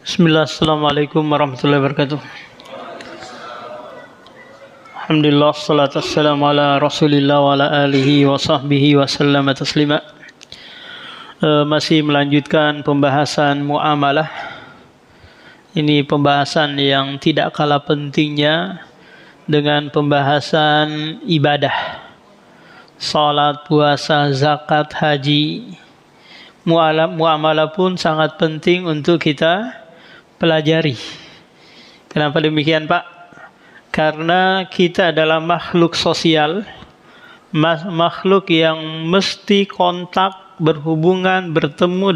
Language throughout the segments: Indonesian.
Bismillah, assalamualaikum warahmatullahi wabarakatuh. Alhamdulillah, salatu wassalamu ala rasulillah wa ala alihi wa sahbihi wa sallama taslima. Masih melanjutkan pembahasan muamalah. Ini pembahasan yang tidak kalah pentingnya dengan pembahasan ibadah. Salat, puasa, zakat, haji. Muamalah pun sangat penting untuk kita pelajari. Kenapa demikian, Pak? Karena kita adalah makhluk sosial, makhluk yang mesti kontak, berhubungan, bertemu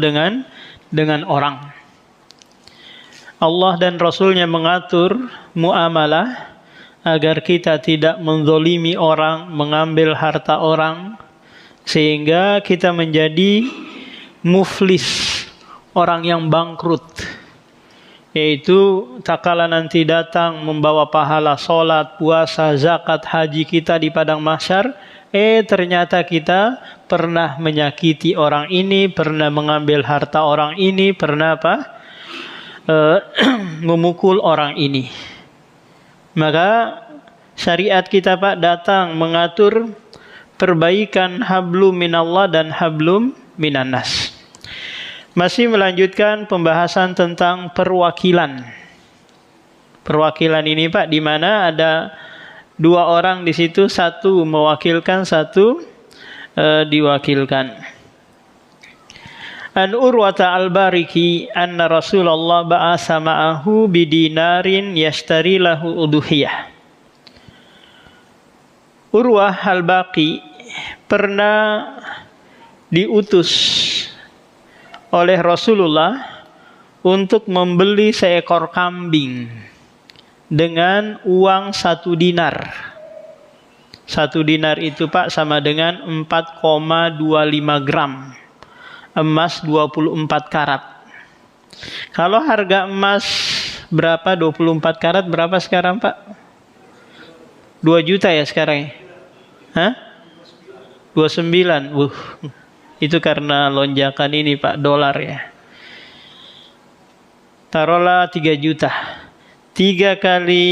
dengan orang. Allah dan Rasulnya mengatur muamalah agar kita tidak menzalimi orang, mengambil harta orang, sehingga kita menjadi muflis, orang yang bangkrut. Yaitu tak kala nanti datang membawa pahala solat, puasa, zakat, haji kita di padang mahsyar, ternyata kita pernah menyakiti orang ini, pernah mengambil harta orang ini, pernah memukul orang ini. Maka syariat kita, Pak, datang mengatur perbaikan hablum minallah dan hablum minannas. Masih melanjutkan pembahasan tentang perwakilan. Perwakilan ini, Pak, di mana ada dua orang di situ, satu mewakilkan, satu diwakilkan. An Urwata al-Bariki anna Rasulullah ba'asa ma'ahu bidinarin yashtari lahu uduhiyah. Urwah al-Baqi pernah diutus oleh Rasulullah untuk membeli seekor kambing dengan uang 1 dinar. 1 dinar itu, Pak, sama dengan 4,25 gram. Emas 24 karat. Kalau harga emas berapa? 24 karat berapa sekarang, Pak? 2 juta ya sekarang? Hah? 29. Itu karena lonjakan ini, Pak, dolar ya. Taruhlah 3 juta. 3 kali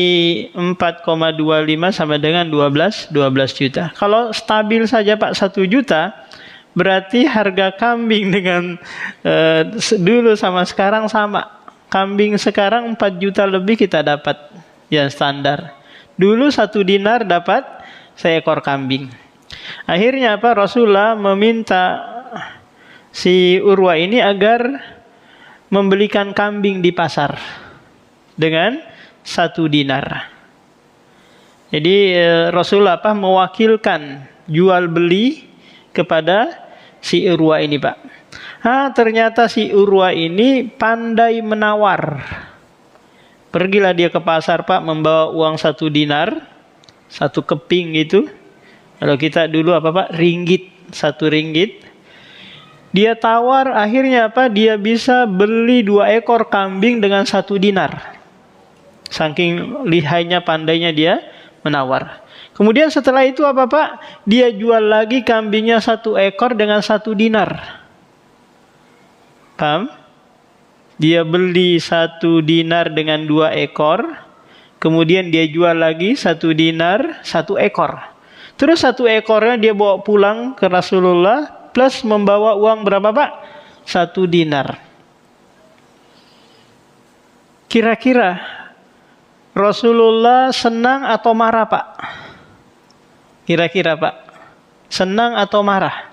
4,25 sama dengan 12 juta. Kalau stabil saja, Pak, 1 juta, berarti harga kambing dengan dulu sama sekarang sama. Kambing sekarang 4 juta lebih kita dapat yang standar. Dulu 1 dinar dapat seekor kambing. Akhirnya apa? Rasulullah meminta si Urwa ini agar membelikan kambing di pasar dengan 1 dinar. Jadi Rasulullah mewakilkan jual beli kepada si Urwa ini, Pak. Ternyata si Urwa ini pandai menawar. Pergilah dia ke pasar, Pak, membawa uang 1 dinar, 1 keping itu. Kalau kita dulu Pak? Ringgit, 1 ringgit. Dia tawar, akhirnya Dia bisa beli 2 ekor kambing dengan 1 dinar. Saking lihainya, pandainya dia menawar. Kemudian setelah itu Pak? Dia jual lagi kambingnya 1 ekor dengan 1 dinar. Paham? Dia beli 1 dinar dengan 2 ekor. Kemudian dia jual lagi 1 dinar 1 ekor. Terus 1 ekornya dia bawa pulang ke Rasulullah plus membawa uang berapa, Pak? 1 dinar. Kira-kira Rasulullah senang atau marah, Pak? Kira-kira, Pak, senang atau marah?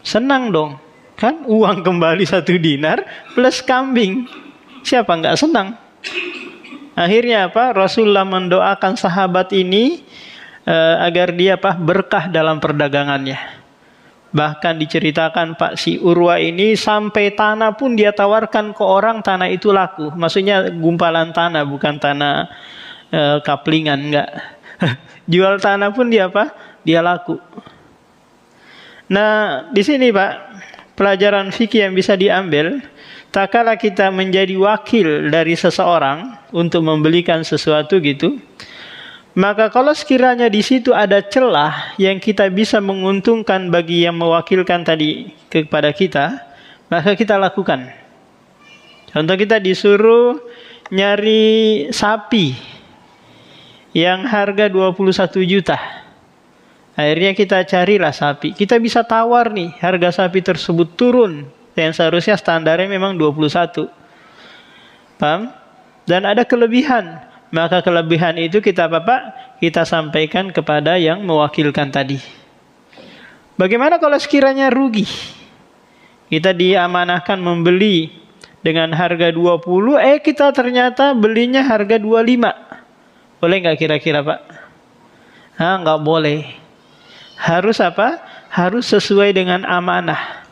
Senang dong. Kan uang kembali 1 dinar plus kambing. Siapa nggak senang? Akhirnya Rasulullah mendoakan sahabat ini agar dia berkah dalam perdagangannya. Bahkan diceritakan, Pak, si Urwa ini sampai tanah pun dia tawarkan ke orang, tanah itu laku. Maksudnya gumpalan tanah, bukan tanah kaplingan, enggak. Jual tanah pun dia dia laku. Nah, di sini, Pak, pelajaran fikih yang bisa diambil, tak kala kita menjadi wakil dari seseorang untuk membelikan sesuatu gitu, maka kalau sekiranya di situ ada celah yang kita bisa menguntungkan bagi yang mewakilkan tadi kepada kita, maka kita lakukan. Contoh kita disuruh nyari sapi yang harga 21 juta. Akhirnya kita carilah sapi. Kita bisa tawar nih, harga sapi tersebut turun. Yang seharusnya standarnya memang 21. Paham? Dan ada kelebihan. Maka kelebihan itu kita kita sampaikan kepada yang mewakilkan tadi. Bagaimana kalau sekiranya rugi? Kita diamanahkan membeli dengan harga 20, kita ternyata belinya harga 25. Boleh nggak kira-kira Pak? Nggak boleh. Harus apa? Harus sesuai dengan amanah.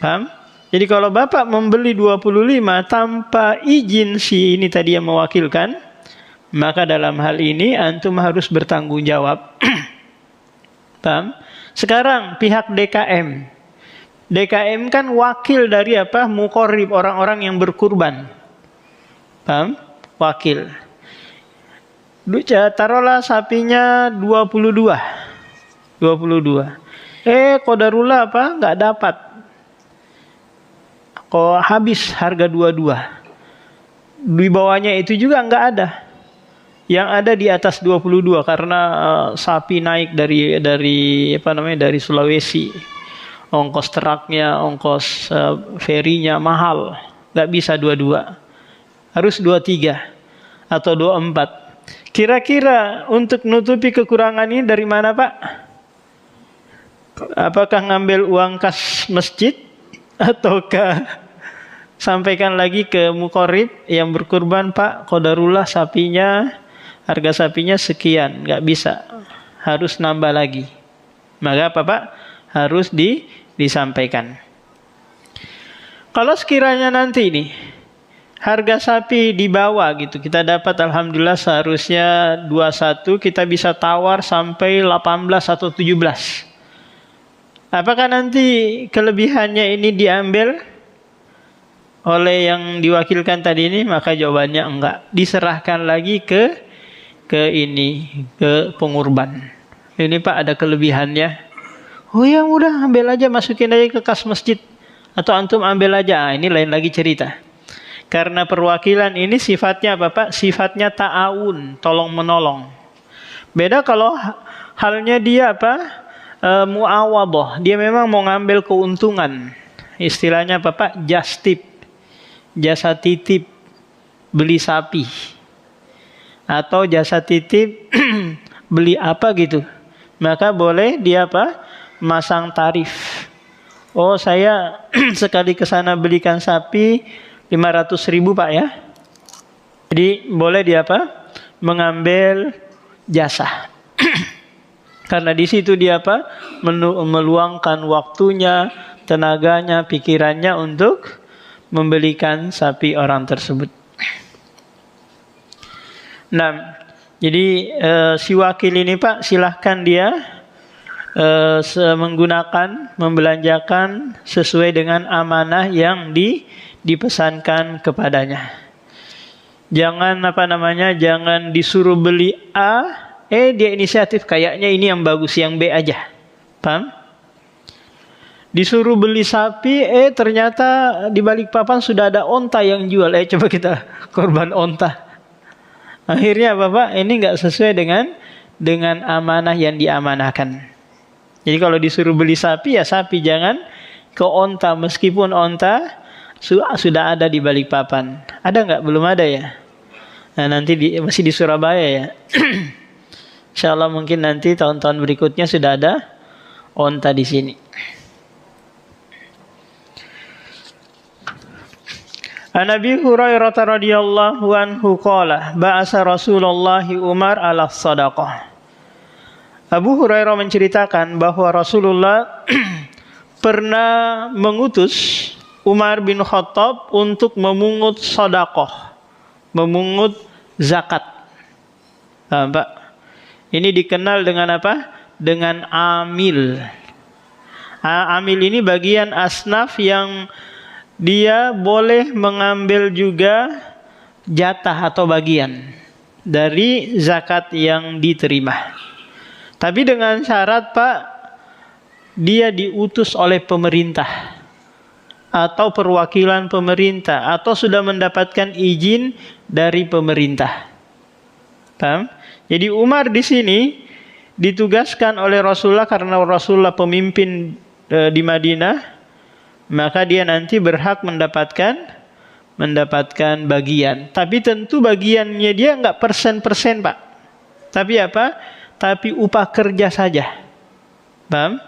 Paham? Jadi kalau Bapak membeli 25 tanpa izin si ini tadi yang mewakilkan, maka dalam hal ini antum harus bertanggung jawab. Paham? Sekarang pihak DKM. DKM kan wakil dari apa? Muqorrib, orang-orang yang berkurban. Paham? Wakil. Taruhlah sapinya 22. Qadarullah apa? Nggak dapat. Kok habis harga 22. Di bawahnya itu juga nggak ada. Yang ada di atas 22 karena sapi naik dari Sulawesi. Ongkos truknya, ongkos ferinya mahal. Nggak bisa 22. Harus 23 atau 24. Kira-kira untuk nutupi kekurangan ini dari mana Pak? Apakah ngambil uang kas masjid? Ataukah sampaikan lagi ke Muqorrib yang berkurban, Pak, qadarullah sapinya, harga sapinya sekian. Nggak bisa. Harus nambah lagi. Maka apa Pak? Harus disampaikan. Kalau sekiranya nanti ini harga sapi di bawah gitu, kita dapat alhamdulillah seharusnya 21, kita bisa tawar sampai 18 atau 17. Apakah nanti kelebihannya ini diambil oleh yang diwakilkan tadi ini? Maka jawabannya enggak. Diserahkan lagi ke pengurban. Ini Pak ada kelebihannya. Oh ya udah ambil aja, masukin aja ke kas masjid. Atau antum ambil aja. Ini lain lagi cerita. Karena perwakilan ini sifatnya apa Pak? Sifatnya ta'awun, tolong menolong. Beda kalau halnya dia apa? Muawadah. Dia memang mau ngambil keuntungan. Istilahnya apa Pak? Justip. Jasa titip beli sapi. Atau jasa titip beli apa gitu. Maka boleh dia apa? Masang tarif. Oh saya sekali ke sana belikan sapi 500.000 Pak ya. Jadi boleh dia apa? Mengambil jasa. Karena di situ dia apa? Meluangkan waktunya, tenaganya, pikirannya untuk membelikan sapi orang tersebut. Nah, jadi si wakil ini Pak silahkan dia menggunakan, membelanjakan sesuai dengan amanah yang dipesankan kepadanya. Jangan jangan disuruh beli A, dia inisiatif kayaknya ini yang bagus, yang B aja. Paham? Disuruh beli sapi, ternyata di Balikpapan sudah ada onta yang jual. Coba kita korban onta. Akhirnya Bapak ini nggak sesuai dengan amanah yang diamanahkan. Jadi kalau disuruh beli sapi ya sapi, jangan ke onta, meskipun onta sudah ada di Balikpapan. Ada nggak? Belum ada ya. Nah nanti masih di Surabaya ya. Insyaallah mungkin nanti tahun-tahun berikutnya sudah ada onta di sini. An Abi Hurairah radhiyallahu anhu qala ba'asa Rasulullah Umar ala sadaqah. Abu Hurairah menceritakan bahwa Rasulullah pernah mengutus Umar bin Khattab untuk memungut sedekah, memungut zakat. Nah, Pak, ini dikenal dengan apa? Dengan amil. Amil ini bagian asnaf yang dia boleh mengambil juga jatah atau bagian dari zakat yang diterima. Tapi dengan syarat Pak, dia diutus oleh pemerintah. atau perwakilan pemerintah atau sudah mendapatkan izin dari pemerintah. Paham? Jadi Umar di sini ditugaskan oleh Rasulullah karena Rasulullah pemimpin di Madinah, maka dia nanti berhak mendapatkan bagian. Tapi tentu bagiannya dia nggak persen-persen, Pak. Tapi apa? Tapi upah kerja saja. Paham?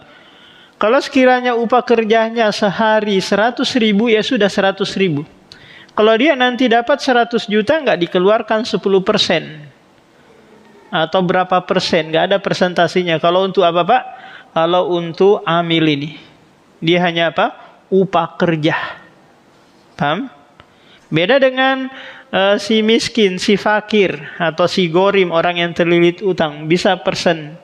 Kalau sekiranya upah kerjanya sehari 100.000, ya sudah 100.000. Kalau dia nanti dapat 100 juta, nggak dikeluarkan 10%. Atau berapa persen, nggak ada presentasinya. Kalau untuk apa, Pak? Kalau untuk amil ini, dia hanya apa? Upah kerja. Paham? Beda dengan si miskin, si fakir, atau si gorim, orang yang terlilit utang, bisa persen.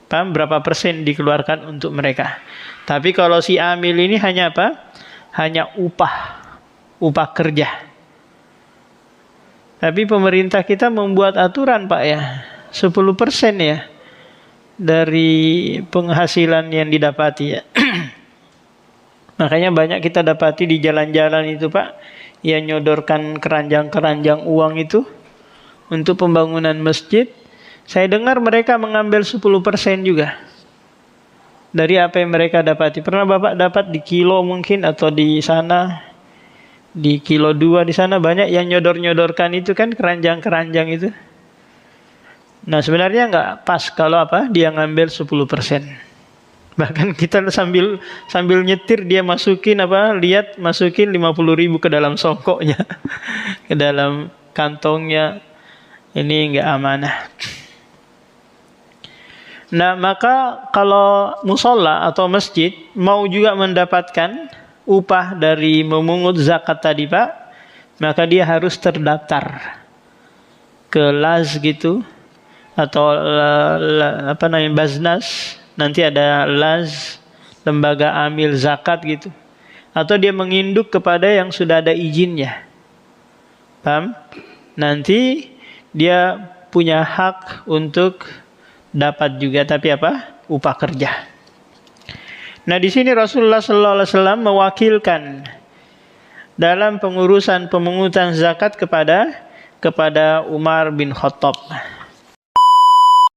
Paham? Berapa persen dikeluarkan untuk mereka. Tapi kalau si amil ini hanya apa? Hanya upah kerja. Tapi pemerintah kita membuat aturan, Pak, ya, 10% ya dari penghasilan yang didapati, ya. Makanya banyak kita dapati di jalan-jalan itu, Pak, yang nyodorkan keranjang-keranjang uang itu untuk pembangunan masjid. Saya dengar mereka mengambil 10% juga dari apa yang mereka dapati. Pernah Bapak dapat di kilo mungkin, atau di sana di kilo 2 di sana banyak yang nyodor-nyodorkan itu kan, keranjang-keranjang itu. Nah, sebenarnya nggak pas kalau apa dia ngambil 10%. Bahkan kita sambil nyetir dia masukin masukin 50.000 ke dalam songkoknya, ke dalam kantongnya. Ini nggak amanah. Nah, maka kalau musola atau masjid mau juga mendapatkan upah dari memungut zakat tadi, Pak, maka dia harus terdaftar ke LAS gitu, atau Baznas. Nanti ada LAS, lembaga amil zakat gitu. Atau dia menginduk kepada yang sudah ada izinnya. Paham? Nanti dia punya hak untuk dapat juga, tapi apa? Upah kerja. Nah, di sini Rasulullah SAW mewakilkan dalam pengurusan pemungutan zakat kepada Umar bin Khattab.